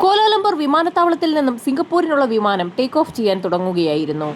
കോലാലംപൂർ വിമാനത്താവളത്തിൽ നിന്നും സിംഗപ്പൂരിനുള്ള വിമാനം ടേക്ക് ഓഫ് ചെയ്യാൻ തുടങ്ങുകയായിരുന്നു.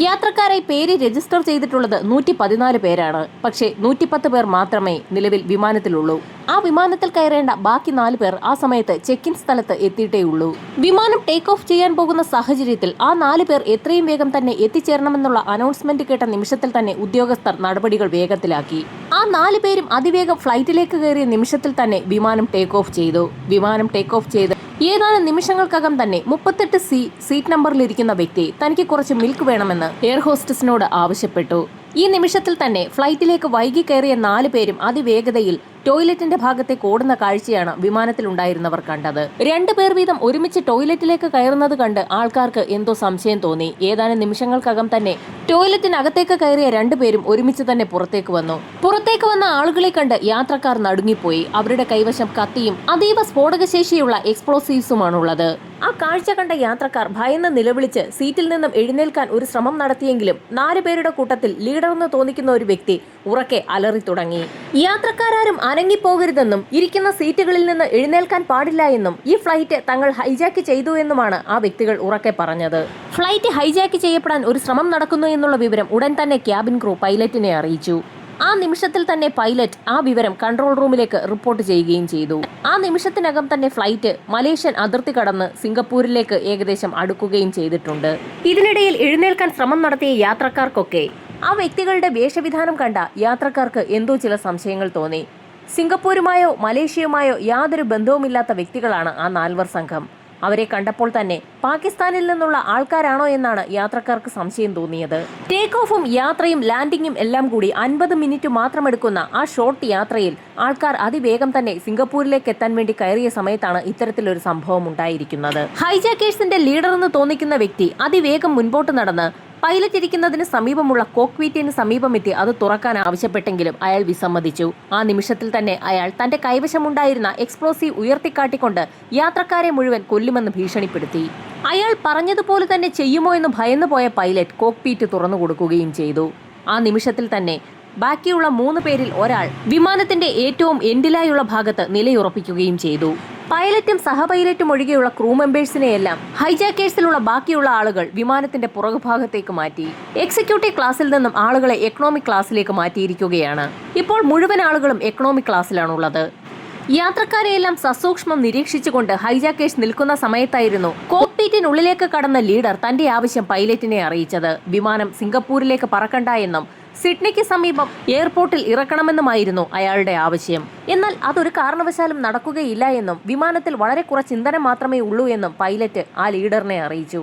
യാത്രക്കാരായി പേര് രജിസ്റ്റർ ചെയ്തിട്ടുള്ളത് 114 പേരാണ്. പക്ഷേ 110 പേർ മാത്രമേ നിലവിൽ വിമാനത്തിലുള്ളൂ. ആ വിമാനത്തിൽ കയറേണ്ട ബാക്കി 4 പേർ ആ സമയത്ത് ചെക്ക് ഇൻ സ്ഥലത്ത് എത്തിയിട്ടേയുള്ളൂ. വിമാനം ടേക്ക് ഓഫ് ചെയ്യാൻ പോകുന്ന സാഹചര്യത്തിൽ ആ 4 പേർ എത്രയും വേഗം തന്നെ എത്തിച്ചേരണമെന്നുള്ള അനൗൺസ്മെന്റ് കേട്ട നിമിഷത്തിൽ തന്നെ ഉദ്യോഗസ്ഥർ നടപടികൾ വേഗത്തിലാക്കി. ആ 4 പേരും അതിവേഗം ഫ്ലൈറ്റിലേക്ക് കയറിയ നിമിഷത്തിൽ തന്നെ വിമാനം ടേക്ക് ഓഫ് ചെയ്തു. വിമാനം ടേക്ക് ഓഫ് ചെയ്ത് ഏതാനും നിമിഷങ്ങൾക്കകം തന്നെ 38 സീറ്റ് നമ്പറിലിരിക്കുന്ന വ്യക്തി തനിക്ക് കുറച്ച് മിൽക്ക് വേണമെന്ന് എയർ ഹോസ്റ്റസിനോട് ആവശ്യപ്പെട്ടു. ഈ നിമിഷത്തിൽ തന്നെ ഫ്ലൈറ്റിലേക്ക് വൈകി കയറിയ 4 പേരും അതിവേഗതയിൽ ടോയ്ലറ്റിന്റെ ഭാഗത്തേക്ക് ഓടുന്ന കാഴ്ചയാണ് വിമാനത്തിലുണ്ടായിരുന്നവർ കണ്ടത്. 2 പേർ വീതം ഒരുമിച്ച് ടോയ്ലറ്റിലേക്ക് കയറുന്നത് കണ്ട് ആൾക്കാർക്ക് എന്തോ സംശയം തോന്നി. ഏതാനും നിമിഷങ്ങൾക്കകം തന്നെ ടോയ്ലറ്റിനകത്തേക്ക് കയറിയ 2 പേരും ഒരുമിച്ച് തന്നെ പുറത്തേക്ക് വന്നു. പുറത്തേക്ക് വന്ന ആളുകളെ കണ്ട് യാത്രക്കാർ നടുങ്ങിപ്പോയി. അവരുടെ കൈവശം കത്തിയും അതീവ സ്ഫോടകശേഷിയുള്ള എക്സ്പ്ലോസീവ്സുമാണുള്ളത്. ആ കാഴ്ച കണ്ട യാത്രക്കാർ ഭയന്ന് നിലവിളിച്ച് സീറ്റിൽ നിന്നും എഴുന്നേൽക്കാൻ ഒരു ശ്രമം നടത്തിയെങ്കിലും 4 പേരുടെ കൂട്ടത്തിൽ ലീഡറെന്ന് തോന്നിക്കുന്ന ഒരു വ്യക്തി ഉറക്കെ അലറി തുടങ്ങി. യാത്രക്കാരും അനങ്ങിപ്പോകരുതെന്നും ഇരിക്കുന്ന സീറ്റുകളിൽ നിന്ന് എഴുന്നേൽക്കാൻ പാടില്ല എന്നും ഈ ഫ്ലൈറ്റ് തങ്ങൾ ഹൈജാക്ക് ചെയ്തു എന്നുമാണ് ആ വ്യക്തികൾ ഉറക്കെ പറഞ്ഞത്. ഫ്ലൈറ്റ് ഹൈജാക്ക് ചെയ്യപ്പെടാൻ ഒരു ശ്രമം നടക്കുന്നു എന്നുള്ള വിവരം ഉടൻ തന്നെ ക്യാബിൻ ക്രൂ പൈലറ്റിനെ അറിയിച്ചു. ആ നിമിഷത്തിൽ തന്നെ പൈലറ്റ് ആ വിവരം കൺട്രോൾ റൂമിലേക്ക് റിപ്പോർട്ട് ചെയ്യുകയും ചെയ്തു. ആ നിമിഷത്തിനകം തന്നെ ഫ്ലൈറ്റ് മലേഷ്യൻ അതിർത്തി കടന്ന് സിംഗപ്പൂരിലേക്ക് ഏകദേശം അടുക്കുകയും ചെയ്തിട്ടുണ്ട്. ഇതിനിടയിൽ എഴുന്നേൽക്കാൻ ശ്രമം നടത്തിയ യാത്രക്കാർക്കൊക്കെ ആ വ്യക്തികളുടെ വേഷവിധാനം കണ്ട യാത്രക്കാർക്ക് എന്തോ ചില സംശയങ്ങൾ തോന്നി. സിംഗപ്പൂരുമായോ മലേഷ്യയുമായോ യാതൊരു ബന്ധവുമില്ലാത്ത വ്യക്തികളാണ് ആ 4 സംഘം. അവരെ കണ്ടപ്പോൾ തന്നെ പാകിസ്ഥാനിൽ നിന്നുള്ള ആൾക്കാരാണോ എന്നാണ് യാത്രക്കാർക്ക് സംശയം തോന്നിയത്. ടേക്ക് ഓഫും യാത്രയും ലാൻഡിങ്ങും എല്ലാം കൂടി 50 മിനിറ്റ് മാത്രമെടുക്കുന്ന ആ ഷോർട്ട് യാത്രയിൽ ആൾക്കാർ അതിവേഗം തന്നെ സിംഗപ്പൂരിലേക്ക് എത്താൻ വേണ്ടി കയറിയ സമയത്താണ് ഇത്തരത്തിലൊരു സംഭവം ഉണ്ടായിരിക്കുന്നത്. ഹൈജാക്കേഴ്സിന്റെ ലീഡറെന്ന് തോന്നിക്കുന്ന വ്യക്തി അതിവേഗം മുൻപോട്ട് നടന്ന് പൈലറ്റ് ഇരിക്കുന്നതിന് സമീപമുള്ള കോക്ക്പീറ്റിന് സമീപമെത്തി അത് തുറക്കാൻ ആവശ്യപ്പെട്ടെങ്കിലും അയാൾ വിസമ്മതിച്ചു. ആ നിമിഷത്തിൽ തന്നെ അയാൾ തന്റെ കൈവശമുണ്ടായിരുന്ന എക്സ്പ്ലോസീവ് ഉയർത്തിക്കാട്ടിക്കൊണ്ട് യാത്രക്കാരെ മുഴുവൻ കൊല്ലുമെന്ന് ഭീഷണിപ്പെടുത്തി. അയാൾ പറഞ്ഞതുപോലെ തന്നെ ചെയ്യുമോ എന്ന് ഭയന്നു പോയ പൈലറ്റ് കോക്ക്പീറ്റ് തുറന്നു കൊടുക്കുകയും ചെയ്തു. ആ നിമിഷത്തിൽ തന്നെ ബാക്കിയുള്ള 3 പേരിൽ ഒരാൾ വിമാനത്തിന്റെ ഏറ്റവും എൻഡിലായുള്ള ഭാഗത്ത് നിലയുറപ്പിക്കുകയും ചെയ്തു. പൈലറ്റും സഹപൈലറ്റും ഒഴികെയുള്ള ക്രൂ മെമ്പേഴ്സിനെയെല്ലാം ഹൈജാക്കേഴ്സിലുള്ള ബാക്കിയുള്ള ആളുകൾ വിമാനത്തിന്റെ പുറകുഭാഗത്തേക്ക് മാറ്റി. എക്സിക്യൂട്ടീവ് ക്ലാസ്സിൽ നിന്നും ആളുകളെ എക്കണോമിക് ക്ലാസ്സിലേക്ക് മാറ്റിയിരിക്കുകയാണ്. ഇപ്പോൾ മുഴുവൻ ആളുകളും എക്കണോമിക് ക്ലാസ്സിലാണുള്ളത്. യാത്രക്കാരെയെല്ലാം സസൂക്ഷ്മം നിരീക്ഷിച്ചുകൊണ്ട് ഹൈജാക്കേഴ്സ് നിൽക്കുന്ന സമയത്തായിരുന്നു കോക്ക്പീറ്റിനുള്ളിലേക്ക് കടന്ന ലീഡർ തന്റെ ആവശ്യം പൈലറ്റിനെ അറിയിച്ചത്. വിമാനം സിംഗപ്പൂരിലേക്ക് പറക്കണ്ട എന്നും സിഡ്നിക്ക് സമീപം എയർപോർട്ടിൽ ഇറക്കണമെന്നുമായിരുന്നു അയാളുടെ ആവശ്യം. എന്നാൽ അതൊരു കാരണവശാലും നടക്കുകയില്ല എന്നും വിമാനത്തിൽ വളരെ കുറച്ച് ഇന്ധനം മാത്രമേ ഉള്ളൂ എന്നും പൈലറ്റ് ആ ലീഡറിനെ അറിയിച്ചു.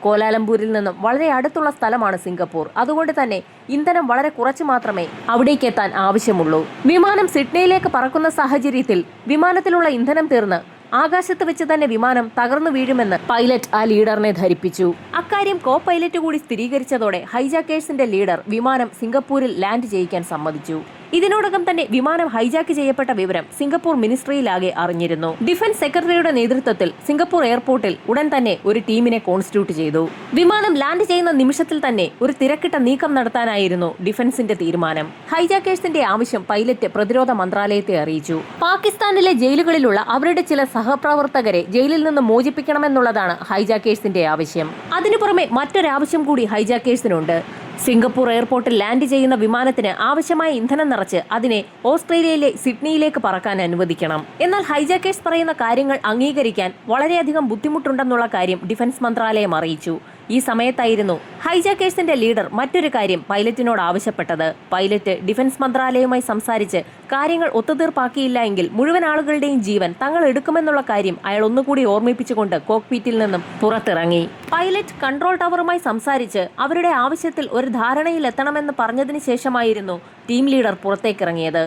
കോലാലംപൂരിൽ നിന്നും വളരെ അടുത്തുള്ള സ്ഥലമാണ് സിംഗപ്പൂർ. അതുകൊണ്ട് തന്നെ ഇന്ധനം വളരെ കുറച്ച് മാത്രമേ അവിടേക്ക് എത്താൻ ആവശ്യമുള്ളൂ. വിമാനം സിഡ്നിയിലേക്ക് പറക്കുന്ന സാഹചര്യത്തിൽ വിമാനത്തിലുള്ള ഇന്ധനം തീർന്ന് ആകാശത്ത് വെച്ച് തന്നെ വിമാനം തകർന്നു വീഴുമെന്ന് പൈലറ്റ് ആ ലീഡറിനെ ധരിപ്പിച്ചു. അക്കാര്യം കോ പൈലറ്റ് കൂടി സ്ഥിരീകരിച്ചതോടെ ഹൈജാക്കേഴ്സിന്റെ ലീഡർ വിമാനം സിംഗപ്പൂരിൽ ലാൻഡ് ചെയ്യിക്കാൻ സമ്മതിച്ചു. ഇതിനോടകം തന്നെ വിമാനം ഹൈജാക്ക് ചെയ്യപ്പെട്ട വിവരം സിംഗപ്പൂർ മിനിസ്ട്രിയിലാകെ അറിഞ്ഞിരുന്നു. ഡിഫൻസ് സെക്രട്ടറിയുടെ നേതൃത്വത്തിൽ സിംഗപ്പൂർ എയർപോർട്ടിൽ ഉടൻ തന്നെ ഒരു ടീമിനെ കോൺസ്റ്റിറ്റ്യൂട്ട് ചെയ്തു. വിമാനം ലാൻഡ് ചെയ്യുന്ന നിമിഷത്തിൽ തന്നെ ഒരു തിരക്കിട്ട നീക്കം നടത്താനായിരുന്നു ഡിഫൻസിന്റെ തീരുമാനം. ഹൈജാക്കേഴ്സിന്റെ ആവശ്യം പൈലറ്റ് പ്രതിരോധ മന്ത്രാലയത്തെ അറിയിച്ചു. പാകിസ്ഥാനിലെ ജയിലുകളിലുള്ള അവരുടെ ചില സഹപ്രവർത്തകരെ ജയിലിൽ നിന്ന് മോചിപ്പിക്കണമെന്നുള്ളതാണ് ഹൈജാക്കേഴ്സിന്റെ ആവശ്യം. അതിനു പുറമെ മറ്റൊരാവശ്യം കൂടി ഹൈജാക്കേഴ്സിനുണ്ട്. സിംഗപ്പൂർ എയർപോർട്ടിൽ ലാൻഡ് ചെയ്യുന്ന വിമാനത്തിന് ആവശ്യമായ ഇന്ധനം നിറച്ച് അതിനെ ഓസ്ട്രേലിയയിലെ സിഡ്നിയിലേക്ക് പറക്കാൻ അനുവദിക്കണം. എന്നാൽ ഹൈജാക്കേഴ്സ് പറയുന്ന കാര്യങ്ങൾ അംഗീകരിക്കാൻ വളരെയധികം ബുദ്ധിമുട്ടുണ്ടെന്നുള്ള കാര്യം ഡിഫൻസ് മന്ത്രാലയം അറിയിച്ചു. ഈ സമയത്തായിരുന്നു ഹൈജാക്കേഴ്സിന്റെ ലീഡർ മറ്റൊരു കാര്യം പൈലറ്റിനോട് ആവശ്യപ്പെട്ടത്. പൈലറ്റ് ഡിഫൻസ് മന്ത്രാലയവുമായി സംസാരിച്ച് കാര്യങ്ങൾ ഒത്തുതീർപ്പാക്കിയില്ല എങ്കിൽ മുഴുവൻ ആളുകളുടെയും ജീവൻ തങ്ങൾ എടുക്കുമെന്നുള്ള കാര്യം അയാൾ ഒന്നുകൂടി ഓർമ്മിപ്പിച്ചുകൊണ്ട് കോക്ക്പീറ്റിൽ നിന്നും പുറത്തിറങ്ങി. പൈലറ്റ് കൺട്രോൾ ടവറുമായി സംസാരിച്ച് അവരുടെ ആവശ്യത്തിൽ ഒരു ധാരണയിൽ എത്തണമെന്ന് പറഞ്ഞതിന് ശേഷമായിരുന്നു ടീം ലീഡർ പുറത്തേക്കിറങ്ങിയത്.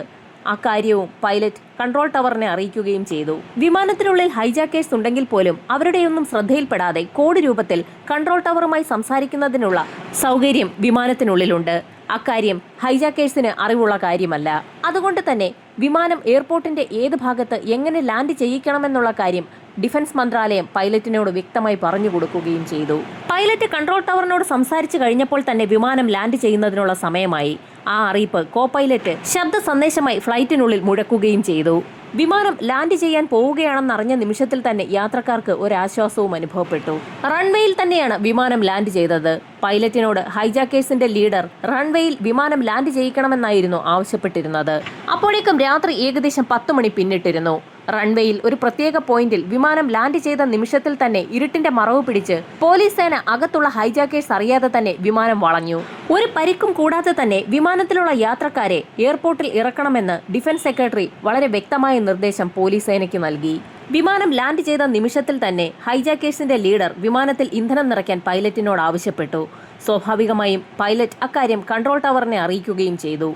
അക്കാര്യവും പൈലറ്റ് കൺട്രോൾ ടവറിനെ അറിയിക്കുകയും ചെയ്തു. വിമാനത്തിനുള്ളിൽ ഹൈജാക്കേഴ്സ് ഉണ്ടെങ്കിൽ പോലും അവരുടെയൊന്നും ശ്രദ്ധയിൽപ്പെടാതെ കോഡ് രൂപത്തിൽ കൺട്രോൾ ടവറുമായി സംസാരിക്കുന്നതിനുള്ള സൗകര്യം വിമാനത്തിനുള്ളിലുണ്ട്. അക്കാര്യം ഹൈജാക്കേഴ്സിന് അറിവുള്ള കാര്യമല്ല. അതുകൊണ്ട് തന്നെ വിമാനം എയർപോർട്ടിന്റെ ഏത് ഭാഗത്ത് എങ്ങനെ ലാൻഡ് ചെയ്യിക്കണമെന്നുള്ള കാര്യം ഡിഫൻസ് മന്ത്രാലയം പൈലറ്റിനോട് വ്യക്തമായി പറഞ്ഞു കൊടുക്കുകയും ചെയ്തു. പൈലറ്റ് കൺട്രോൾ ടവറിനോട് സംസാരിച്ചു കഴിഞ്ഞപ്പോൾ തന്നെ വിമാനം ലാൻഡ് ചെയ്യുന്നതിനുള്ള സമയമായി. ആ അറിയിപ്പ് കോ പൈലറ്റ് ശബ്ദ സന്ദേശമായി ഫ്ലൈറ്റിനുള്ളിൽ മുഴക്കുകയും ചെയ്തു. വിമാനം ലാൻഡ് ചെയ്യാൻ പോവുകയാണെന്നറിഞ്ഞ നിമിഷത്തിൽ തന്നെ യാത്രക്കാർക്ക് ഒരാശ്വാസവും അനുഭവപ്പെട്ടു. റൺവേയിൽ തന്നെയാണ് വിമാനം ലാൻഡ് ചെയ്തത്. പൈലറ്റിനോട് ഹൈജാക്കേഴ്സിന്റെ ലീഡർ റൺവേയിൽ വിമാനം ലാൻഡ് ചെയ്യിക്കണമെന്നായിരുന്നു ആവശ്യപ്പെട്ടിരുന്നത്. അപ്പോഴേക്കും രാത്രി ഏകദേശം 10 മണി പിന്നിട്ടിരുന്നു. റൺവേയിൽ ഒരു പ്രത്യേക പോയിന്റിൽ വിമാനം ലാൻഡ് ചെയ്ത നിമിഷത്തിൽ തന്നെ ഇരുട്ടിന്റെ മറവ് പിടിച്ച് പോലീസ് സേന അകത്തുള്ള ഹൈജാക്കേഴ്സ് അറിയാതെ തന്നെ വിമാനം വളഞ്ഞു. ഒരു പരിക്കും കൂടാതെ തന്നെ വിമാനത്തിലുള്ള യാത്രക്കാരെ എയർപോർട്ടിൽ ഇറക്കണമെന്ന് ഡിഫൻസ് സെക്രട്ടറി വളരെ വ്യക്തമായ നിർദ്ദേശം പോലീസ് സേനയ്ക്ക് നൽകി. വിമാനം ലാൻഡ് ചെയ്ത നിമിഷത്തിൽ തന്നെ ഹൈജാക്കേഴ്സിന്റെ ലീഡർ വിമാനത്തിൽ ഇന്ധനം നിറയ്ക്കാൻ പൈലറ്റിനോട് ആവശ്യപ്പെട്ടു. സ്വാഭാവികമായും പൈലറ്റ് അക്കാര്യം കൺട്രോൾ ടവറിനെ അറിയിക്കുകയും ചെയ്തു.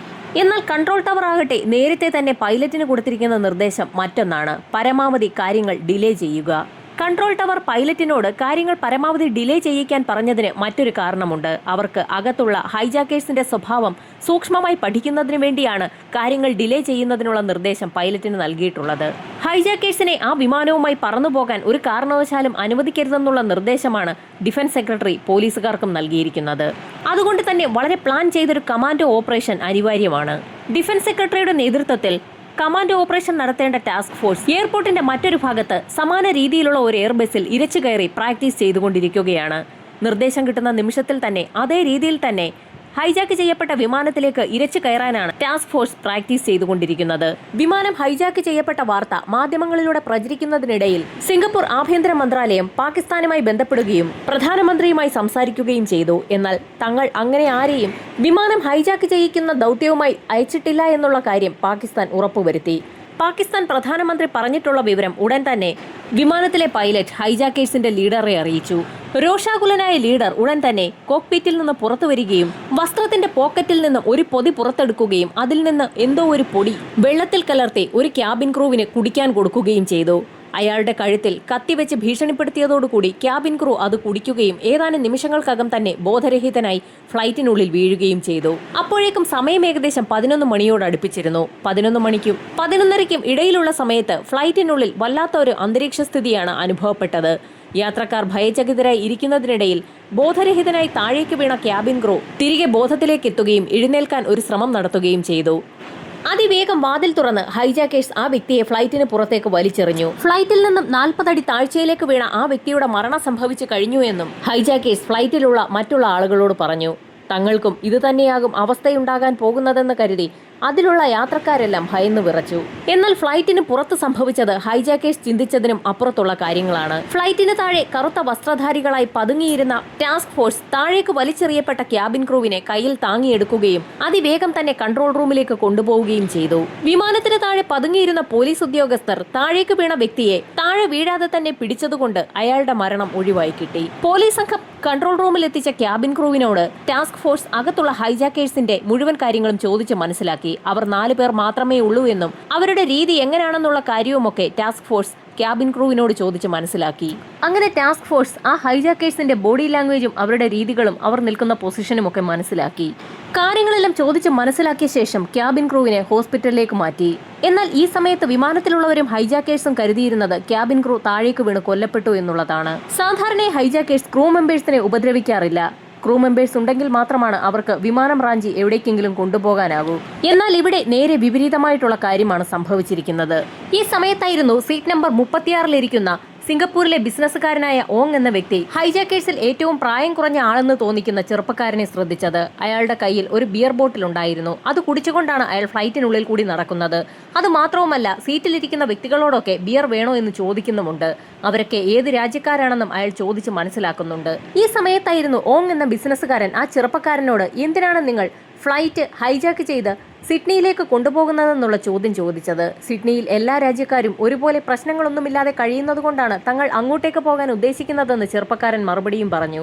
എന്നാൽ കൺട്രോൾ ടവർ ആകട്ടെ നേരത്തെ തന്നെ പൈലറ്റിന് കൊടുത്തിരിക്കുന്ന നിർദ്ദേശം മറ്റൊന്നാണ്: പരമാവധി കാര്യങ്ങൾ ഡിലേ ചെയ്യുക. കൺട്രോൾ ടവർ പൈലറ്റിനോട് കാര്യങ്ങൾ പരമാവധി ഡിലേ ചെയ്യിക്കാൻ പറഞ്ഞതിന് മറ്റൊരു കാരണമുണ്ട്. അവർക്ക് അകത്തുള്ള ഹൈജാക്കേഴ്സിന്റെ സ്വഭാവം സൂക്ഷ്മമായി പഠിക്കുന്നതിന് വേണ്ടിയാണ് കാര്യങ്ങൾ ഡിലേ ചെയ്യുന്നതിനുള്ള നിർദ്ദേശം പൈലറ്റിന് നൽകിയിട്ടുള്ളത്. ഹൈജാക്കേഴ്സിനെ ആ വിമാനവുമായി പറന്നുപോകാൻ ഒരു കാരണവശാലും അനുവദിക്കരുതെന്നുള്ള നിർദ്ദേശമാണ് ഡിഫൻസ് സെക്രട്ടറി പോലീസുകാർക്കും നൽകിയിരിക്കുന്നത്. അതുകൊണ്ട് തന്നെ വളരെ പ്ലാൻ ചെയ്തൊരു കമാൻഡോ ഓപ്പറേഷൻ അനിവാര്യമാണ്. ഡിഫൻസ് സെക്രട്ടറിയുടെ നേതൃത്വത്തിൽ കമാൻഡോ ഓപ്പറേഷൻ നടത്തേണ്ട ടാസ്ക് ഫോഴ്സ് എയർപോർട്ടിന്റെ മറ്റൊരു ഭാഗത്ത് സമാന രീതിയിലുള്ള ഒരു എയർബസിൽ ഇരച്ചു കയറി പ്രാക്ടീസ് ചെയ്തുകൊണ്ടിരിക്കുകയാണ്. നിർദ്ദേശം കിട്ടുന്ന നിമിഷത്തിൽ തന്നെ അതേ രീതിയിൽ തന്നെ ഹൈജാക്ക് ചെയ്യപ്പെട്ട വിമാനത്തിലേക്ക് ഇരച്ചു കയറാനാണ് ടാസ്ക് ഫോഴ്സ് പ്രാക്ടീസ് ചെയ്തുകൊണ്ടിരിക്കുന്നത്. വിമാനം ഹൈജാക്ക് ചെയ്യപ്പെട്ട വാർത്ത മാധ്യമങ്ങളിലൂടെ പ്രചരിക്കുന്നതിനിടയിൽ സിംഗപ്പൂർ ആഭ്യന്തര മന്ത്രാലയം പാകിസ്ഥാനുമായി ബന്ധപ്പെടുകയും പ്രധാനമന്ത്രിയുമായി സംസാരിക്കുകയും ചെയ്തു. എന്നാൽ തങ്ങൾ അങ്ങനെ ആരെയും വിമാനം ഹൈജാക്ക് ചെയ്യിക്കുന്ന ദൗത്യവുമായി അയച്ചിട്ടില്ല എന്നുള്ള കാര്യം പാകിസ്ഥാൻ ഉറപ്പുവരുത്തി. പാകിസ്ഥാൻ പ്രധാനമന്ത്രി പറഞ്ഞിട്ടുള്ള വിവരം ഉടൻ തന്നെ വിമാനത്തിലെ പൈലറ്റ് ഹൈജാക്കേഴ്സിന്റെ ലീഡറെ അറിയിച്ചു. രോഷാകുലനായ ലീഡർ ഉടൻ തന്നെ കോക്പിറ്റിൽ നിന്ന് പുറത്തു വരികയും വസ്ത്രത്തിന്റെ പോക്കറ്റിൽ നിന്ന് ഒരു പൊതി പുറത്തെടുക്കുകയും അതിൽ നിന്ന് എന്തോ ഒരു പൊടി വെള്ളത്തിൽ കലർത്തി ഒരു ക്യാബിൻ ക്രൂവിന് കുടിക്കാൻ കൊടുക്കുകയും ചെയ്തു. അയാളുടെ കഴുത്തിൽ കത്തിവെച്ച് ഭീഷണിപ്പെടുത്തിയതോടുകൂടി ക്യാബിൻ ക്രൂ അത് കുടിക്കുകയും ഏതാനും നിമിഷങ്ങൾക്കകം തന്നെ ബോധരഹിതനായി ഫ്ലൈറ്റിനുള്ളിൽ വീഴുകയും ചെയ്തു. അപ്പോഴേക്കും സമയം ഏകദേശം 11 മണിയോട് അടുപ്പിച്ചിരുന്നു. 11 മണിക്കും 11:30ക്കും ഇടയിലുള്ള സമയത്ത് ഫ്ലൈറ്റിനുള്ളിൽ വല്ലാത്ത ഒരു അന്തരീക്ഷ സ്ഥിതിയാണ് അനുഭവപ്പെട്ടത്. യാത്രക്കാർ ഭയചകിതരായി ഇരിക്കുന്നതിനിടയിൽ ബോധരഹിതനായി താഴേക്ക് വീണ ക്യാബിൻ ക്രൂ തിരികെ ബോധത്തിലേക്ക് എത്തുകയും എഴുന്നേൽക്കാൻ ഒരു ശ്രമം നടത്തുകയും ചെയ്തു. അതിവേഗം വാതിൽ തുറന്ന് ഹൈജാക്കേഴ്സ് ആ വ്യക്തിയെ ഫ്ലൈറ്റിന് പുറത്തേക്ക് വലിച്ചെറിഞ്ഞു. ഫ്ലൈറ്റിൽ നിന്നും 40 അടി താഴ്ചയിലേക്ക് വീണ ആ വ്യക്തിയുടെ മരണം സംഭവിച്ചു കഴിഞ്ഞു എന്നും ഹൈജാക്കേഴ്സ് ഫ്ലൈറ്റിലുള്ള മറ്റുള്ള ആളുകളോട് പറഞ്ഞു. തങ്ങൾക്കും ഇത് തന്നെയാകും അവസ്ഥയുണ്ടാകാൻ പോകുന്നതെന്ന് കരുതി അതിലുള്ള യാത്രക്കാരെല്ലാം ഭയന്നു വിറച്ചു. എന്നാൽ ഫ്ലൈറ്റിന് പുറത്ത് സംഭവിച്ചത് ഹൈജാക്കേഴ്സ് ചിന്തിച്ചതിനും അപ്പുറത്തുള്ള കാര്യങ്ങളാണ്. ഫ്ലൈറ്റിന് താഴെ കറുത്ത വസ്ത്രധാരികളായി പതുങ്ങിയിരുന്ന ടാസ്ക് ഫോഴ്സ് താഴേക്ക് വലിച്ചെറിയപ്പെട്ട ക്യാബിൻ ക്രൂവിനെ കയ്യിൽ താങ്ങിയെടുക്കുകയും അതിവേഗം തന്നെ കൺട്രോൾ റൂമിലേക്ക് കൊണ്ടുപോവുകയും ചെയ്തു. വിമാനത്തിന് താഴെ പതുങ്ങിയിരുന്ന പോലീസ് ഉദ്യോഗസ്ഥർ താഴേക്ക് വീണ വ്യക്തിയെ താഴെ വീഴാതെ തന്നെ പിടിച്ചതുകൊണ്ട് അയാളുടെ മരണം ഒഴിവായി കിട്ടി. പോലീസ് സംഘം കൺട്രോൾ റൂമിൽ എത്തിച്ച ക്യാബിൻ ക്രൂവിനോട് ടാസ്ക് ഫോഴ്സ് അകത്തുള്ള ഹൈജാക്കേഴ്സിന്റെ മുഴുവൻ കാര്യങ്ങളും ചോദിച്ച് മനസ്സിലാക്കി. അവർ 4 പേർ മാത്രമേ ഉള്ളൂ എന്നും അവരുടെ രീതി എങ്ങനെയാണെന്നുള്ള കാര്യവുമൊക്കെ ടാസ്ക് ഫോഴ്സ് ക്യാബിൻ ക്രൂവിനോട് ചോദിച്ച് മനസ്സിലാക്കി. അങ്ങനെ ടാസ്ക് ഫോഴ്സ് ആ ഹൈജാക്കേഴ്സിന്റെ ബോഡി ലാംഗ്വേജും അവരുടെ രീതികളും അവർ നിൽക്കുന്ന പൊസിഷനും ഒക്കെ മനസ്സിലാക്കി. കാര്യങ്ങളെല്ലാം ചോദിച്ച് മനസ്സിലാക്കിയ ശേഷം ക്യാബിൻ ക്രൂവിനെ ഹോസ്പിറ്റലിലേക്ക് മാറ്റി. എന്നാൽ ഈ സമയത്ത് വിമാനത്തിലുള്ളവരും ഹൈജാക്കേഴ്സും കരുതിയിരുന്നത് ക്യാബിൻ ക്രൂ താഴേക്ക് വീണ് കൊല്ലപ്പെട്ടു എന്നുള്ളതാണ്. സാധാരണ ഹൈജാക്കേഴ്സ് ക്രൂ മെമ്പേഴ്സിനെ ഉപദ്രവിക്കാറില്ല. ക്രൂ മെമ്പേഴ്സ് ഉണ്ടെങ്കിൽ മാത്രമാണ് അവർക്ക് വിമാനം റാഞ്ചി എവിടേക്കെങ്കിലും കൊണ്ടുപോകാനാകൂ. എന്നാൽ ഇവിടെ നേരെ വിപരീതമായിട്ടുള്ള കാര്യമാണ് സംഭവിച്ചിരിക്കുന്നത്. ഈ സമയത്തായിരുന്നു സീറ്റ് നമ്പർ 36-ലിരിക്കുന്ന സിംഗപ്പൂരിലെ ബിസിനസ്സുകാരനായ ഓങ് എന്ന വ്യക്തി ഹൈജാക്കേഴ്സിൽ ഏറ്റവും പ്രായം കുറഞ്ഞ ആളെന്ന് തോന്നിക്കുന്ന ചെറുപ്പക്കാരനെ ശ്രദ്ധിച്ചത്. അയാളുടെ കയ്യിൽ ഒരു ബിയർ ബോട്ടിൽ ഉണ്ടായിരുന്നു. അത് കുടിച്ചുകൊണ്ടാണ് അയാൾ ഫ്ലൈറ്റിനുള്ളിൽ കൂടി നടക്കുന്നത്. അത് മാത്രവുമല്ല, സീറ്റിലിരിക്കുന്ന വ്യക്തികളോടൊക്കെ ബിയർ വേണോ എന്ന് ചോദിക്കുന്നുമുണ്ട്. അവരൊക്കെ ഏത് രാജ്യക്കാരാണെന്നും അയാൾ ചോദിച്ച് മനസ്സിലാക്കുന്നുണ്ട്. ഈ സമയത്തായിരുന്നു ഓങ് എന്ന ബിസിനസ്സുകാരൻ ആ ചെറുപ്പക്കാരനോട് എന്തിനാണ് നിങ്ങൾ ഫ്ലൈറ്റ് ഹൈജാക്ക് ചെയ്ത് സിഡ്നിയിലേക്ക് കൊണ്ടുപോകുന്നതെന്നുള്ള ചോദ്യം ചോദിച്ചത്. സിഡ്നിയിൽ എല്ലാ രാജ്യക്കാരും ഒരുപോലെ പ്രശ്നങ്ങളൊന്നുമില്ലാതെ കഴിയുന്നതുകൊണ്ടാണ് തങ്ങൾ അങ്ങോട്ടേക്ക് പോകാൻ ഉദ്ദേശിക്കുന്നതെന്ന് ചെറുപ്പക്കാരൻ മറുപടിയും പറഞ്ഞു.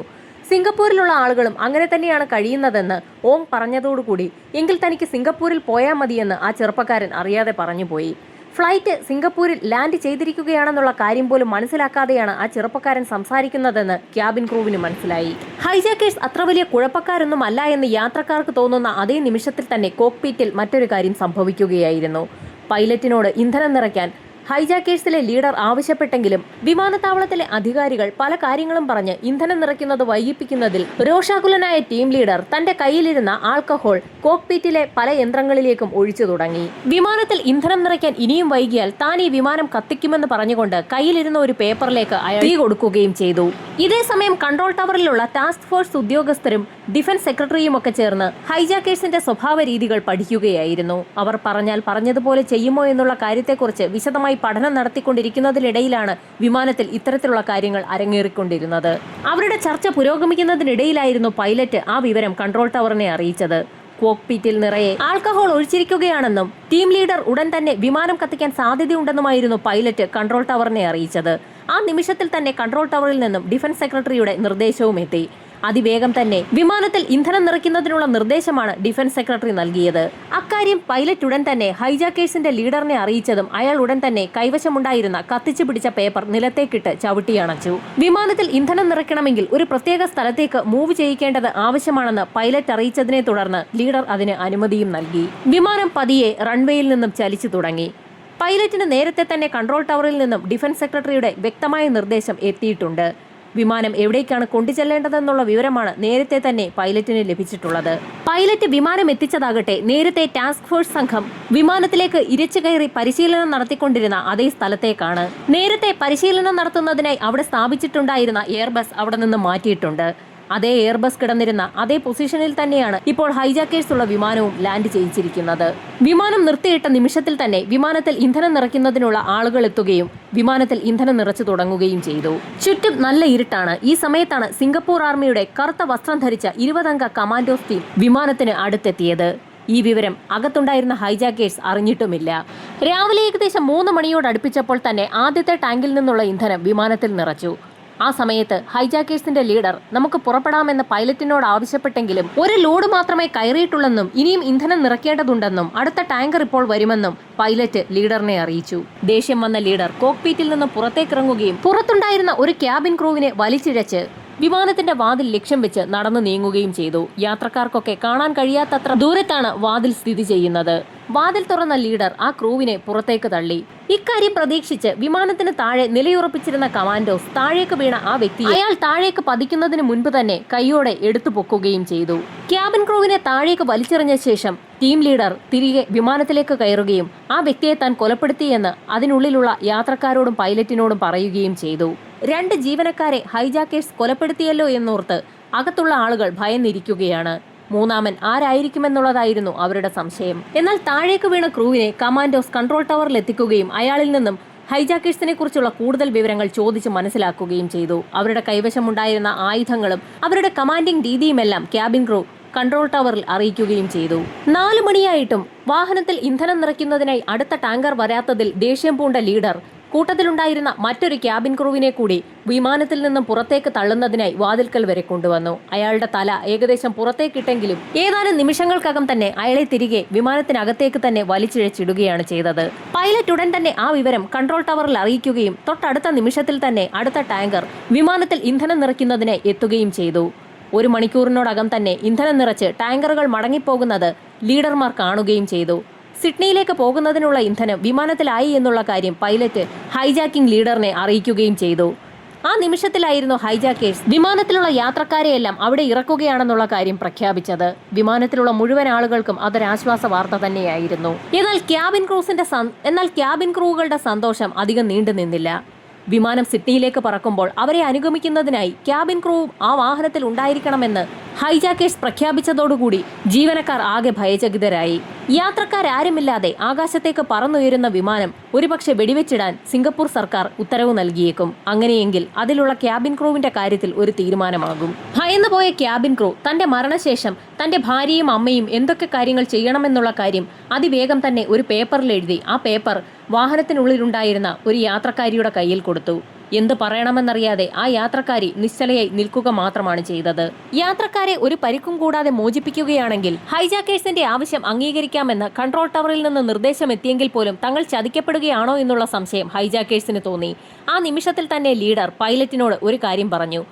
സിംഗപ്പൂരിലുള്ള ആളുകളും അങ്ങനെ തന്നെയാണ് കഴിയുന്നതെന്ന് ഓങ് പറഞ്ഞതോടുകൂടി എങ്കിൽ തനിക്ക് സിംഗപ്പൂരിൽ പോയാൽ മതിയെന്ന് ആ ചെറുപ്പക്കാരൻ അറിയാതെ പറഞ്ഞുപോയി. ഫ്ലൈറ്റ് സിംഗപ്പൂരിൽ ലാൻഡ് ചെയ്തിരിക്കുകയാണെന്നുള്ള കാര്യം പോലും മനസ്സിലാക്കാതെയാണ് ആ ചെറുപ്പക്കാരൻ സംസാരിക്കുന്നതെന്ന് ക്യാബിൻ ക്രൂവിന് മനസ്സിലായി. ഹൈജാക്കേഴ്സ് അത്ര വലിയ കുഴപ്പക്കാരൊന്നും അല്ല എന്ന് യാത്രക്കാർക്ക് തോന്നുന്ന അതേ നിമിഷത്തിൽ തന്നെ കോക്പിറ്റിൽ മറ്റൊരു കാര്യം സംഭവിക്കുകയായിരുന്നു. പൈലറ്റിനോട് ഇന്ധനം നിറയ്ക്കാൻ ഹൈജാക്കേഴ്സിലെ ലീഡർ ആവശ്യപ്പെട്ടെങ്കിലും വിമാനത്താവളത്തിലെ അധികാരികൾ പല കാര്യങ്ങളും പറഞ്ഞ് ഇന്ധനം നിറയ്ക്കുന്നത് വൈകിപ്പിക്കുന്നതിൽ രോഷാകുലനായ ടീം ലീഡർ തന്റെ കയ്യിലിരുന്ന ആൽക്കഹോൾ കോക്ക്പിറ്റിലെ പല യന്ത്രങ്ങളിലേക്കും ഒഴിച്ചു തുടങ്ങി. വിമാനത്തിൽ ഇന്ധനം നിറയ്ക്കാൻ ഇനിയും വൈകിയാൽ താൻ ഈ വിമാനം കത്തിക്കുമെന്ന് പറഞ്ഞുകൊണ്ട് കയ്യിലിരുന്ന ഒരു പേപ്പറിലേക്ക് അയാൾ തീ കൊടുക്കുകയും ചെയ്തു. ഇതേസമയം കൺട്രോൾ ടവറിലുള്ള ടാസ്ക് ഫോഴ്സ് ഉദ്യോഗസ്ഥരും ഡിഫൻസ് സെക്രട്ടറിയും ഒക്കെ ചേർന്ന് ഹൈജാക്കേഴ്സിന്റെ സ്വഭാവ രീതികൾ പഠിക്കുകയായിരുന്നു. അവർ പറഞ്ഞാൽ പറഞ്ഞതുപോലെ ചെയ്യുമോ എന്നുള്ള കാര്യത്തെക്കുറിച്ച് വിശദമായി പഠനം നടത്തിക്കൊണ്ടിരിക്കുന്നതിനിടയിലാണ് വിമാനത്തിൽ ഇത്തരത്തിലുള്ള കാര്യങ്ങൾ അരങ്ങേറിക്കൊണ്ടിരുന്നത്. അവരുടെ ചർച്ച പുരോഗമിക്കുന്നതിനിടയിലായിരുന്നു പൈലറ്റ് ആ വിവരം കൺട്രോൾ ടവറിനെ അറിയിച്ചത്. കോക്ക്പിറ്റിൽ നിറയെ ആൽക്കഹോൾ ഒഴിച്ചിരിക്കുകയാണെന്നും ടീം ലീഡർ ഉടൻ തന്നെ വിമാനം കത്തിക്കാൻ സാധ്യതയുണ്ടെന്നുമായിരുന്നു പൈലറ്റ് കൺട്രോൾ ടവറിനെ അറിയിച്ചത്. ആ നിമിഷത്തിൽ തന്നെ കൺട്രോൾ ടവറിൽ നിന്നും ഡിഫൻസ് സെക്രട്ടറിയുടെ നിർദ്ദേശവും എത്തി. അതിവേഗം തന്നെ വിമാനത്തിൽ ഇന്ധനം നിറയ്ക്കുന്നതിനുള്ള നിർദ്ദേശമാണ് ഡിഫൻസ് സെക്രട്ടറി നൽകിയത്. അക്കാര്യം പൈലറ്റ് ഉടൻ തന്നെ ഹൈജാക്കേഴ്സിന്റെ ലീഡറിനെ അറിയിച്ചതും അയാൾ ഉടൻ തന്നെ കൈവശമുണ്ടായിരുന്ന കത്തിച്ചു പിടിച്ച പേപ്പർ നിലത്തേക്കിട്ട് ചവിട്ടിയണച്ചു. വിമാനത്തിൽ ഇന്ധനം നിറയ്ക്കണമെങ്കിൽ ഒരു പ്രത്യേക സ്ഥലത്തേക്ക് മൂവ് ചെയ്യിക്കേണ്ടത് ആവശ്യമാണെന്ന് പൈലറ്റ് അറിയിച്ചതിനെ തുടർന്ന് ലീഡർ അതിന് അനുമതിയും നൽകി. വിമാനം പതിയെ റൺവേയിൽ നിന്നും ചലിച്ചു തുടങ്ങി. പൈലറ്റിന് നേരത്തെ തന്നെ കൺട്രോൾ ടവറിൽ നിന്നും ഡിഫൻസ് സെക്രട്ടറിയുടെ വ്യക്തമായ നിർദ്ദേശം എത്തിയിട്ടുണ്ട്. വിമാനം എവിടേക്കാണ് കൊണ്ടുചെല്ലേണ്ടതെന്നുള്ള വിവരമാണ് നേരത്തെ തന്നെ പൈലറ്റിന് ലഭിച്ചിട്ടുള്ളത്. പൈലറ്റ് വിമാനം എത്തിച്ചതാകട്ടെ നേരത്തെ ടാസ്ക് ഫോഴ്സ് സംഘം വിമാനത്തിലേക്ക് ഇരച്ചു കയറി പരിശീലനം നടത്തിക്കൊണ്ടിരുന്ന അതേ സ്ഥലത്തേക്കാണ്. നേരത്തെ പരിശീലനം നടത്തുന്നതിനായി അവിടെ സ്ഥാപിച്ചിട്ടുണ്ടായിരുന്ന എയർബസ് അവിടെ നിന്ന് മാറ്റിയിട്ടുണ്ട്. അതേ എയർബസ് കിടന്നിരുന്ന അതേ പൊസിഷനിൽ തന്നെയാണ് ഇപ്പോൾ ഹൈജാക്കേഴ്സ് ഉള്ള വിമാനവും ലാൻഡ് ചെയ്യിച്ചിരിക്കുന്നത്. വിമാനം നിർത്തിയിട്ട നിമിഷത്തിൽ തന്നെ വിമാനത്തിൽ ഇന്ധനം നിറയ്ക്കുന്നതിനുള്ള ആളുകൾ എത്തുകയും വിമാനത്തിൽ ഇന്ധനം നിറച്ചു തുടങ്ങുകയും ചെയ്തു. ചുറ്റും നല്ല ഇരുട്ടാണ്. ഈ സമയത്താണ് സിംഗപ്പൂർ ആർമിയുടെ കറുത്ത വസ്ത്രം ധരിച്ച 20 അംഗ കമാൻഡോസ് ടീം വിമാനത്തിന് അടുത്തെത്തിയത്. ഈ വിവരം അകത്തുണ്ടായിരുന്ന ഹൈജാക്കേഴ്സ് അറിഞ്ഞിട്ടുമില്ല. രാവിലെ ഏകദേശം 3 മണിയോടടുപ്പിച്ചപ്പോൾ തന്നെ ആദ്യത്തെ ടാങ്കിൽ നിന്നുള്ള ഇന്ധനം വിമാനത്തിൽ നിറച്ചു. ആ സമയത്ത് ഹൈജാക്കേഴ്സിന്റെ ലീഡർ നമുക്ക് പുറപ്പെടാമെന്ന് പൈലറ്റിനോട് ആവശ്യപ്പെട്ടെങ്കിലും ഒരു ലോഡ് മാത്രമേ കയറിയിട്ടുള്ളെന്നും ഇനിയും ഇന്ധനം നിറയ്ക്കേണ്ടതുണ്ടെന്നും അടുത്ത ടാങ്കർ ഇപ്പോൾ വരുമെന്നും പൈലറ്റ് ലീഡറിനെ അറിയിച്ചു. ദേഷ്യം വന്ന ലീഡർ കോക്ക്പിറ്റിൽ നിന്ന് പുറത്തേക്കിറങ്ങുകയും പുറത്തുണ്ടായിരുന്ന ഒരു ക്യാബിൻ ക്രൂവിനെ വലിച്ചിഴച്ച് വിമാനത്തിന്റെ വാതിൽ ലക്ഷ്യം വെച്ച് നടന്നു നീങ്ങുകയും ചെയ്തു. യാത്രക്കാർക്കൊക്കെ കാണാൻ കഴിയാത്തത്ര ദൂരത്താണ് വാതിൽ സ്ഥിതി ചെയ്യുന്നത്. വാതിൽ തുറന്ന ലീഡർ ആ ക്രൂവിനെ പുറത്തേക്ക് തള്ളി. ഇക്കാര്യം പ്രതീക്ഷിച്ച് വിമാനത്തിന് താഴെ നിലയുറപ്പിച്ചിരുന്ന കമാൻഡോസ് താഴേക്ക് വീണ ആ വ്യക്തി അയാൾ താഴേക്ക് പതിക്കുന്നതിന് മുൻപ് തന്നെ കൈയോടെ എടുത്തു പൊക്കുകയും ചെയ്തു. ക്യാബിൻ ക്രൂവിനെ താഴേക്ക് വലിച്ചെറിഞ്ഞ ശേഷം ടീം ലീഡർ തിരികെ വിമാനത്തിലേക്ക് കയറുകയും ആ വ്യക്തിയെ താൻ കൊലപ്പെടുത്തിയെന്ന് അതിനുള്ളിലുള്ള യാത്രക്കാരോടും പൈലറ്റിനോടും പറയുകയും ചെയ്തു. 2 ജീവനക്കാരെ ഹൈജാക്കേഴ്സ് കൊലപ്പെടുത്തിയല്ലോ എന്നോർത്ത് അകത്തുള്ള ആളുകൾ ഭയന്നിരിക്കുകയാണ്. മൂന്നാമൻ ആരായിരിക്കുമെന്നുള്ളതായിരുന്നു അവരുടെ സംശയം. എന്നാൽ താഴേക്ക് വീണ ക്രൂവിനെ കമാൻഡോസ് കൺട്രോൾ ടവറിൽ എത്തിക്കുകയും അയാളിൽ നിന്നും ഹൈജാക്കേഴ്സിനെ കുറിച്ചുള്ള കൂടുതൽ വിവരങ്ങൾ ചോദിച്ച് മനസ്സിലാക്കുകയും ചെയ്തു. അവരുടെ കൈവശമുണ്ടായിരുന്ന ആയുധങ്ങളും അവരുടെ കമാൻഡിംഗ് രീതിയുമെല്ലാം ക്യാബിൻ ക്രൂ കൺട്രോൾ ടവറിൽ അറിയിക്കുകയും ചെയ്തു. 4 മണിയായിട്ടും വാഹനത്തിൽ ഇന്ധനം നിറയ്ക്കുന്നതിനായി അടുത്ത ടാങ്കർ വരാത്തതിൽ ദേഷ്യം പൂണ്ട ലീഡർ കൂട്ടത്തിലുണ്ടായിരുന്ന മറ്റൊരു ക്യാബിൻ ക്രൂവിനെ കൂടി വിമാനത്തിൽ നിന്നും പുറത്തേക്ക് തള്ളുന്നതിനായി വാതിൽക്കൽ വരെ കൊണ്ടുവന്നു. അയാളുടെ തല ഏകദേശം പുറത്തേക്കിട്ടെങ്കിലും ഏതാനും നിമിഷങ്ങൾക്കകം തന്നെ അയാളെ തിരികെ വിമാനത്തിനകത്തേക്ക് തന്നെ വലിച്ചിഴച്ചിടുകയാണ് ചെയ്തത്. പൈലറ്റ് ഉടൻ തന്നെ ആ വിവരം കൺട്രോൾ ടവറിൽ അറിയിക്കുകയും തൊട്ടടുത്ത നിമിഷത്തിൽ തന്നെ അടുത്ത ടാങ്കർ വിമാനത്തിൽ ഇന്ധനം നിറയ്ക്കുന്നതിനായി എത്തുകയും ചെയ്തു. 1 മണിക്കൂറിനോടകം തന്നെ ഇന്ധനം നിറച്ച് ടാങ്കറുകൾ മടങ്ങിപ്പോകുന്നത് ലീഡർമാർ കാണുകയും ചെയ്തു. സിഡ്നിയിലേക്ക് പോകുന്നതിനുള്ള ഇന്ധനം വിമാനത്തിലായി എന്നുള്ള കാര്യം പൈലറ്റ് ഹൈജാക്കിംഗ് ലീഡറിനെ അറിയിക്കുകയും ചെയ്തു. ആ നിമിഷത്തിലായിരുന്നു ഹൈജാക്കേഴ്സ് വിമാനത്തിലുള്ള യാത്രക്കാരെയെല്ലാം അവിടെ ഇറക്കുകയാണെന്നുള്ള കാര്യം പ്രഖ്യാപിച്ചത്. വിമാനത്തിലുള്ള മുഴുവൻ ആളുകൾക്കും അതൊരാശ്വാസ വാർത്ത തന്നെയായിരുന്നു. എന്നാൽ ക്യാബിൻ ക്രൂകളുടെ സന്തോഷം അധികം നീണ്ടു നിന്നില്ല. വിമാനം സിഡ്നിയിലേക്ക് പറക്കുമ്പോൾ അവരെ അനുഗമിക്കുന്നതിനായി ക്യാബിൻ ക്രൂവും ആ വാഹനത്തിൽ ഉണ്ടായിരിക്കണമെന്ന് ഹൈജാക്കേഴ്സ് പ്രഖ്യാപിച്ചതോടുകൂടി ജീവനക്കാർ ആകെ ഭയചകിതരായി. യാത്രക്കാരാരുമില്ലാതെ ആകാശത്തേക്ക് പറന്നുയരുന്ന വിമാനം ഒരുപക്ഷെ വെടിവെച്ചിടാൻ സിംഗപ്പൂർ സർക്കാർ ഉത്തരവ് നൽകിയേക്കും. അങ്ങനെയെങ്കിൽ അതിലുള്ള ക്യാബിൻ ക്രൂവിന്റെ കാര്യത്തിൽ ഒരു തീരുമാനമാകും. ഭയന്നുപോയ ക്യാബിൻ ക്രൂ തന്റെ മരണശേഷം തന്റെ ഭാര്യയും അമ്മയും എന്തൊക്കെ കാര്യങ്ങൾ ചെയ്യണമെന്നുള്ള കാര്യം അതിവേഗം തന്നെ ഒരു പേപ്പറിൽ എഴുതി ആ പേപ്പർ വാഹനത്തിനുള്ളിലുണ്ടായിരുന്ന ഒരു യാത്രക്കാരിയുടെ കയ്യിൽ കൊടുത്തു. എന്ത് പറയണമെന്നറിയാതെ ആ യാത്രക്കാരി നിശ്ചലയായി നിൽക്കുക മാത്രമാണ് ചെയ്തത്. യാത്രക്കാരെ ഒരു പരിക്കും കൂടാതെ മോചിപ്പിക്കുകയാണെങ്കിൽ ഹൈജാക്കേഴ്സിന്റെ ആവശ്യം അംഗീകരിക്കാമെന്ന് കൺട്രോൾ ടവറിൽ നിന്ന് നിർദ്ദേശം എത്തിയെങ്കിൽ പോലും തങ്ങൾ ചതിക്കപ്പെടുകയാണോ എന്നുള്ള സംശയം ഹൈജാക്കേഴ്സിന് തോന്നി. ആ നിമിഷത്തിൽ തന്നെ ലീഡർ പൈലറ്റിനോട് ഒരു കാര്യം പറഞ്ഞു.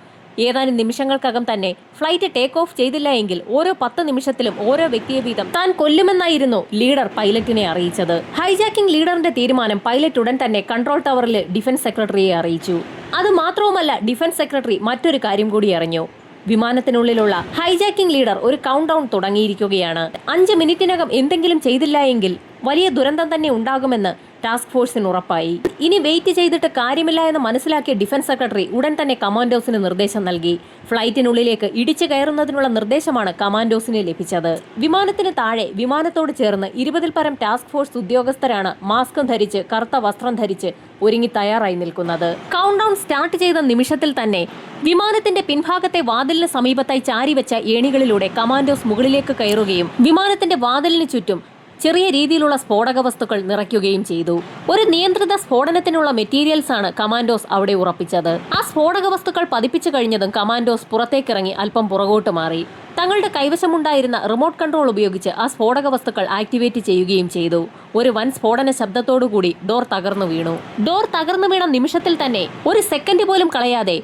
ഏതാനും നിമിഷങ്ങൾക്കകം തന്നെ ഫ്ലൈറ്റ് ടേക്ക് ഓഫ് ചെയ്തില്ല എങ്കിൽ ഓരോ 10 നിമിഷത്തിലും ഓരോ വ്യക്തിയെ വീതം താൻ കൊല്ലുമെന്നായിരുന്നു ലീഡർ പൈലറ്റിനെ അറിയിച്ചത്. ഹൈജാക്കിംഗ് ലീഡറിന്റെ തീരുമാനം പൈലറ്റ് ഉടൻ തന്നെ കൺട്രോൾ ടവറിൽ ഡിഫൻസ് സെക്രട്ടറിയെ അറിയിച്ചു. അതുമാത്രവുമല്ല, ഡിഫൻസ് സെക്രട്ടറി മറ്റൊരു കാര്യം കൂടി അറിഞ്ഞു. വിമാനത്തിനുള്ളിലുള്ള ഹൈജാക്കിംഗ് ലീഡർ ഒരു കൗണ്ട് ഡൗൺ തുടങ്ങിയിരിക്കുകയാണ്. 5 മിനിറ്റിനകം എന്തെങ്കിലും ചെയ്തില്ല എങ്കിൽ വലിയ ദുരന്തം തന്നെ ഉണ്ടാകുമെന്ന് ടാസ്ക് ഫോഴ്സിന് ഉറപ്പായി. ഇനി വെയിറ്റ് ചെയ്തിട്ട് കാര്യമില്ല എന്ന് മനസ്സിലാക്കിയ ഡിഫൻസ് സെക്രട്ടറി ഉടൻ തന്നെ കമാൻഡോസിന് നിർദ്ദേശം നൽകി. ഫ്ലൈറ്റിനുള്ളിലേക്ക് ഇടിച്ചു കയറുന്നതിനുള്ള നിർദ്ദേശമാണ് കമാൻഡോസിന് ലഭിച്ചത്. വിമാനത്തിന് താഴെ വിമാനത്തോട് ചേർന്ന് 20-ൽ പരം ടാസ്ക് ഫോഴ്സ് ഉദ്യോഗസ്ഥരാണ് മാസ്കും ധരിച്ച് കറുത്ത വസ്ത്രം ധരിച്ച് ഒരുങ്ങി തയ്യാറായി നിൽക്കുന്നത്. കൗണ്ട് ഡൗൺ സ്റ്റാർട്ട് ചെയ്ത നിമിഷത്തിൽ തന്നെ വിമാനത്തിന്റെ പിൻഭാഗത്തെ വാതിലിന് സമീപത്തായി ചാരിവെച്ച ഏണികളിലൂടെ കമാൻഡോസ് മുകളിലേക്ക് കയറുകയും വിമാനത്തിന്റെ വാതിലിന് ചുറ്റും ചെറിയ രീതിയിലുള്ള സ്ഫോടക വസ്തുക്കൾ നിറയ്ക്കുകയും ചെയ്തു. ഒരു നിയന്ത്രിത സ്ഫോടനത്തിനുള്ള മെറ്റീരിയൽസ് ആണ് കമാൻഡോസ് അവിടെ ഉറപ്പിച്ചത്. ആ സ്ഫോടക വസ്തുക്കൾ പതിപ്പിച്ചു കഴിഞ്ഞതും കമാൻഡോസ് പുറത്തേക്കിറങ്ങി അല്പം പുറകോട്ട് മാറി. തങ്ങളുടെ കൈവശമുണ്ടായിരുന്ന റിമോട്ട് കൺട്രോൾ ഉപയോഗിച്ച് ആ സ്ഫോടക വസ്തുക്കൾ ആക്ടിവേറ്റ് ചെയ്യുകയും ചെയ്തു. ഒരു വൻ സ്ഫോടന ശബ്ദത്തോടുകൂടി ഡോർ തകർന്നു വീണു. ഡോർ തകർന്നു വീണ നിമിഷത്തിൽ തന്നെ ഒരു സെക്കൻഡ് പോലും കളയാതെ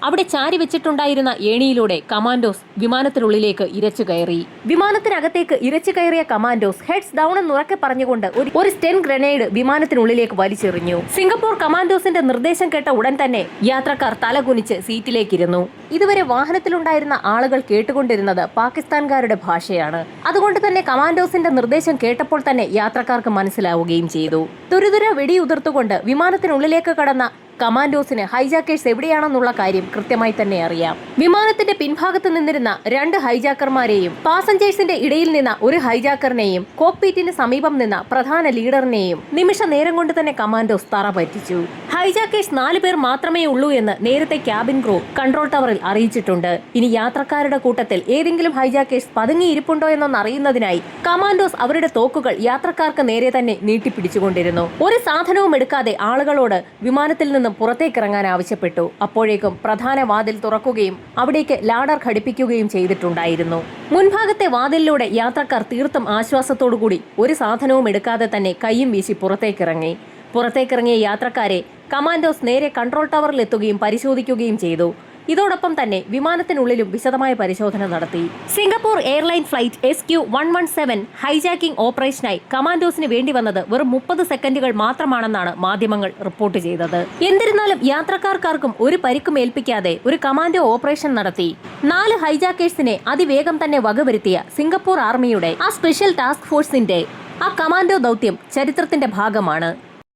അവിടെ ചാരി വെച്ചിട്ടുണ്ടായിരുന്ന ഏണിയിലൂടെ കമാൻഡോസ് വിമാനത്തിനുള്ളിലേക്ക് ഇരച്ചു കയറി. വിമാനത്തിനകത്തേക്ക് ഇരച്ചു കയറിയ കമാൻഡോസ് ഹെഡ്സ് ഡൗൺ എന്ന് ഉറക്കെ പറഞ്ഞുകൊണ്ട് ഒരു സ്റ്റെൻ ഗ്രനേഡ് വിമാനത്തിനുള്ളിലേക്ക് വലിച്ചെറിഞ്ഞു. സിംഗപ്പൂർ കമാൻഡോസിന്റെ നിർദ്ദേശം കേട്ട ഉടൻ തന്നെ യാത്രക്കാർ തലകുനിച്ച് സീറ്റിലേക്കിരുന്നു. ഇതുവരെ വാഹനത്തിലുണ്ടായിരുന്ന ആളുകൾ കേട്ടുകൊണ്ടിരുന്നത് പാകിസ്ഥാൻകാരുടെ ഭാഷയാണ്. അതുകൊണ്ട് തന്നെ കമാൻഡോസിന്റെ നിർദ്ദേശം കേട്ടപ്പോൾ തന്നെ യാത്രക്കാർക്ക് മനസ്സിലാവുകയും ചെയ്തു. തുരുതുര വെടിയുതിർത്തുകൊണ്ട് വിമാനത്തിനുള്ളിലേക്ക് കടന്ന കമാൻഡോസിന് ഹൈജാക്കേഴ്സ് എവിടെയാണെന്നുള്ള കാര്യം കൃത്യമായി തന്നെ അറിയാം. വിമാനത്തിന്റെ പിൻഭാഗത്ത് നിന്നിരുന്ന 2 ഹൈജാക്കർമാരെയും പാസഞ്ചേഴ്സിന്റെ ഇടയിൽ നിന്ന ഒരു ഹൈജാക്കറിനെയും കോക്ക്പീറ്റിന് സമീപം നിന്ന പ്രധാന ലീഡറിനെയും നിമിഷ നേരം കൊണ്ട് തന്നെ കമാൻഡോസ് തറ പറ്റിച്ചു. ഹൈജാക്കേഴ്സ് 4 പേർ മാത്രമേ ഉള്ളൂ എന്ന് നേരത്തെ ക്യാബിൻ ക്രൂ കൺട്രോൾ ടവറിൽ അറിയിച്ചിട്ടുണ്ട്. ഇനി യാത്രക്കാരുടെ കൂട്ടത്തിൽ ഏതെങ്കിലും ഹൈജാക്കേഴ്സ് പതുങ്ങിയിരിപ്പുണ്ടോ എന്നൊന്ന് അറിയുന്നതിനായി കമാൻഡോസ് അവരുടെ തോക്കുകൾ യാത്രക്കാർക്ക് നേരെ തന്നെ നീട്ടിപ്പിടിച്ചുകൊണ്ടിരുന്നു. ഒരു സാധനവും എടുക്കാതെ ആളുകളോട് വിമാനത്തിൽ നിന്ന് പുറത്തേക്കിറങ്ങാൻ ആവശ്യപ്പെട്ടു. അപ്പോഴേക്കും പ്രധാന വാതിൽ തുറക്കുകയും അവിടേക്ക് ലാഡർ ഘടിപ്പിക്കുകയും ചെയ്തിട്ടുണ്ടായിരുന്നു. മുൻഭാഗത്തെ വാതിലിലൂടെ യാത്രക്കാർ തീർത്തും ആശ്വാസത്തോടുകൂടി ഒരു സാധനവും എടുക്കാതെ തന്നെ കൈയും വീശി പുറത്തേക്കിറങ്ങി. പുറത്തേക്കിറങ്ങിയ യാത്രക്കാരെ കമാൻഡോസ് നേരെ കൺട്രോൾ ടവറിൽ എത്തുകയും പരിശോധിക്കുകയും ചെയ്തു. ഇതോടൊപ്പം തന്നെ വിമാനത്തിനുള്ളിലും വിശദമായ പരിശോധന നടത്തി. Singapore airline flight SQ117 hijacking ഓപ്പറേഷനായി കമാൻഡോസിന് വേണ്ടി വന്നത് വെറും 30 സെക്കൻഡുകൾ മാത്രമാണെന്നാണ് മാധ്യമങ്ങൾ റിപ്പോർട്ട് ചെയ്തത്. എന്നിരുന്നാലും യാത്രക്കാർക്കാർക്കും ഒരു പരിക്കും ഏൽപ്പിക്കാതെ ഒരു കമാൻഡോ ഓപ്പറേഷൻ നടത്തി 4 ഹൈജാക്കേഴ്സിനെ അതിവേഗം തന്നെ വകവരുത്തിയ സിംഗപ്പൂർ ആർമിയുടെ ആ സ്പെഷ്യൽ ടാസ്ക് ഫോഴ്സിന്റെ ആ കമാൻഡോ ദൗത്യം ചരിത്രത്തിന്റെ ഭാഗമാണ്.